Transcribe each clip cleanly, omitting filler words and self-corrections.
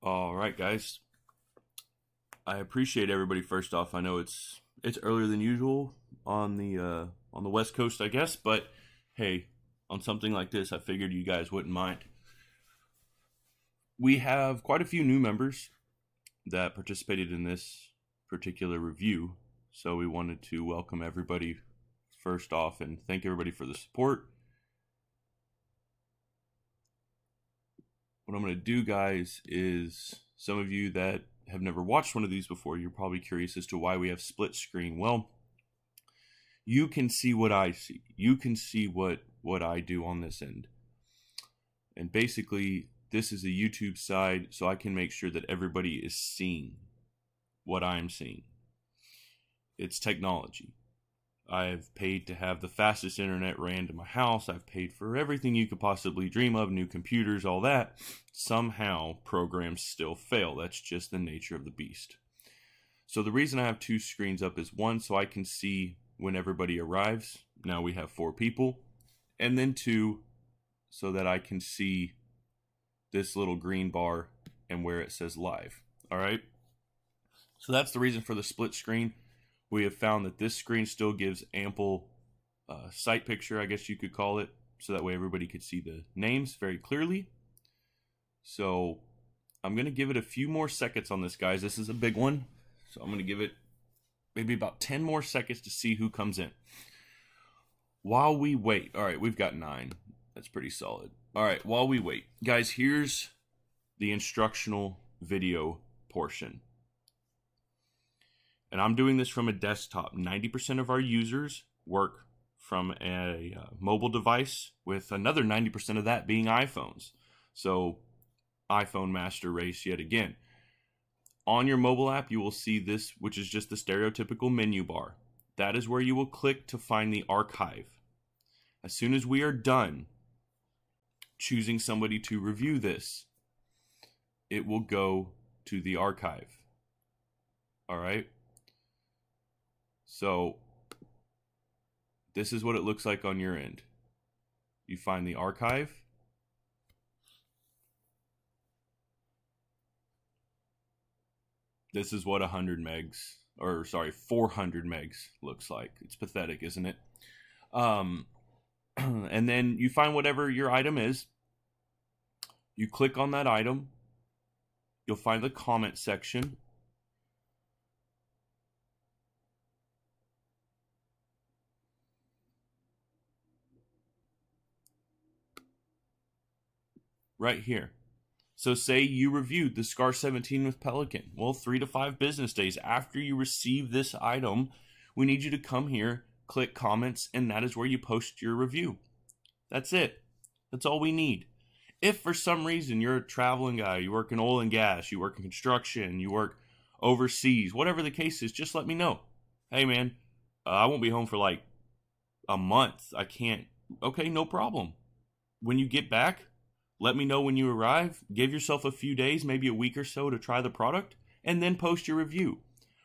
All right, guys. I appreciate everybody. First off, I know it's earlier than usual on the West Coast, I guess, but hey, on something like this, I figured you guys wouldn't mind. We have quite a few new members that participated in this particular review, so we wanted to welcome everybody first off and thank everybody for the support. What I'm going to do, guys, is some of you that have never watched one of these before, you're probably curious as to why we have split screen. Well, you can see what I see. You can see what I do on this end. And basically, this is a YouTube side, so I can make sure that everybody is seeing what I'm seeing. It's technology. I've paid to have the fastest internet ran to my house. I've paid for everything you could possibly dream of, new computers, all that. Somehow, programs still fail. That's just the nature of the beast. So the reason I have two screens up is one, so I can see when everybody arrives. Now we have 4 people. And then 2, so that I can see this little green bar and where it says live. All right? So that's the reason for the split screen. We have found that this screen still gives ample sight picture, I guess you could call it, so that way everybody could see the names very clearly. So I'm going to give it a few more seconds on this, guys. This is a big one, so I'm going to give it maybe about 10 more seconds to see who comes in. While we wait, all right, we've got 9. That's pretty solid. All right, while we wait, guys, here's the instructional video portion. And I'm doing this from a desktop. 90% of our users work from a mobile device, with another 90% of that being iPhones. So iPhone master race yet again. On your mobile app, you will see this, which is just the stereotypical menu bar. That is where you will click to find the archive. As soon as we are done choosing somebody to review this, it will go to the archive. All right? So this is what it looks like on your end. You find the archive. This is what 400 megs looks like. It's pathetic, isn't it? And then you find whatever your item is. You click on that item. You'll find the comment section. Right here. So say you reviewed the Scar 17 with Pelican. Well, 3 to 5 business days after you receive this item, we need you to come here, click comments, and that is where you post your review. That's it. That's all we need. If for some reason you're a traveling guy, you work in oil and gas, you work in construction, you work overseas, whatever the case is, just let me know. Hey man, I won't be home for like a month. I can't. Okay, no problem. When you get back, let me know when you arrive. Give yourself a few days, maybe a week or so, to try the product, and then post your review.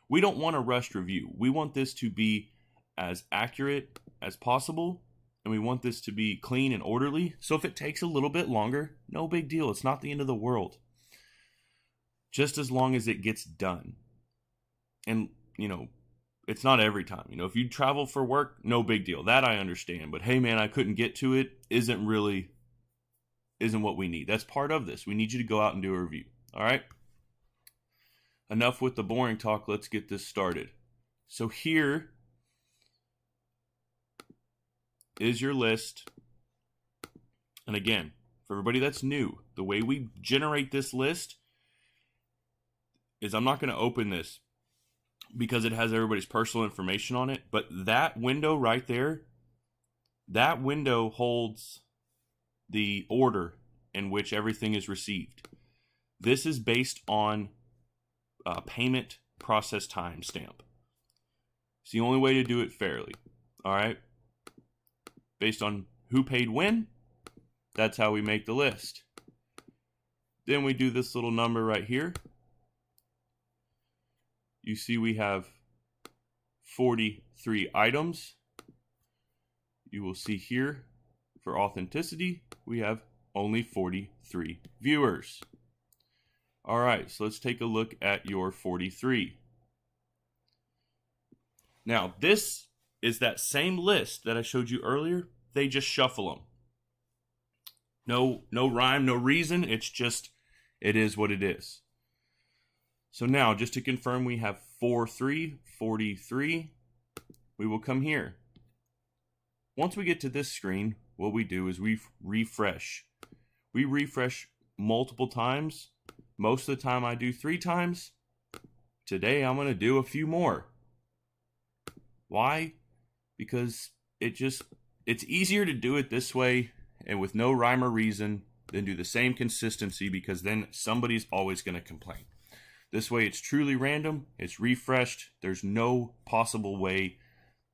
We don't want a rushed review. We want this to be as accurate as possible, and we want this to be clean and orderly. So if it takes a little bit longer, no big deal. It's not the end of the world. Just as long as it gets done. And, you know, it's not every time. You know, if you travel for work, no big deal. That I understand. But hey, man, I couldn't get to it isn't what we need. That's part of this. We need you to go out and do a review. All right? Enough with the boring talk. Let's get this started. So here is your list. And again, for everybody that's new, the way we generate this list is I'm not going to open this because it has everybody's personal information on it. But that window right there, that window holds the order in which everything is received. This is based on payment process timestamp. It's the only way to do it fairly. All right? Based on who paid when, that's how we make the list. Then we do this little number right here. You see we have 43 items. You will see here, for authenticity, we have only 43 viewers. All right, so let's take a look at your 43. Now, this is that same list that I showed you earlier. They just shuffle them. No rhyme, no reason. It's just, it is what it is. So now, just to confirm, we have 43. We will come here. Once we get to this screen, what we do is we refresh. We refresh multiple times. Most of the time I do 3 times. Today I'm going to do a few more. Why? Because it's easier to do it this way and with no rhyme or reason than do the same consistency, because then somebody's always going to complain. This way it's truly random, it's refreshed, there's no possible way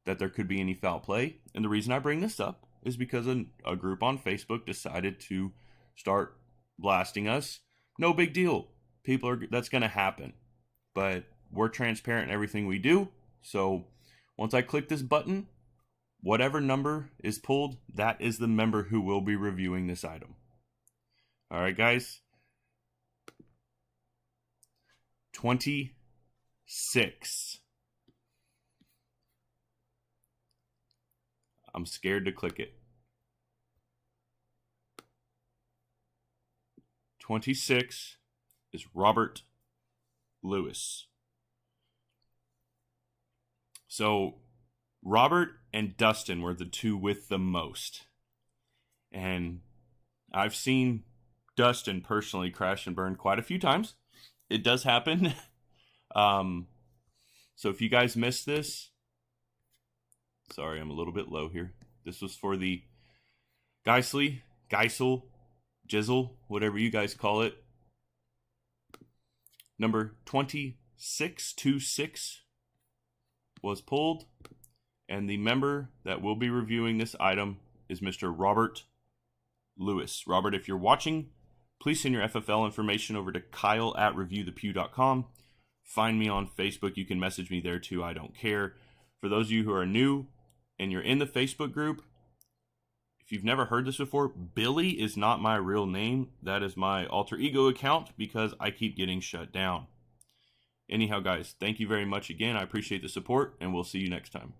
that there could be any foul play. And the reason I bring this up is because a group on Facebook decided to start blasting us. No big deal. That's going to happen. But we're transparent in everything we do. So once I click this button, whatever number is pulled, that is the member who will be reviewing this item. All right, guys. 26. I'm scared to click it. 26 is Robert Lewis. So Robert and Dustin were the two with the most. And I've seen Dustin personally crash and burn quite a few times. It does happen. So if you guys missed this, sorry, I'm a little bit low here. This was for the GEISSELE, GEISSELE, whatever you guys call it. Number 2626 was pulled, and the member that will be reviewing this item is Mr. Robert Lewis. Robert, if you're watching, please send your FFL information over to kyle@reviewthepew.com. Find me on Facebook. You can message me there too. I don't care. For those of you who are new and you're in the Facebook group, if you've never heard this before, Billy is not my real name. That is my alter ego account because I keep getting shut down. Anyhow, guys, thank you very much again. I appreciate the support, and we'll see you next time.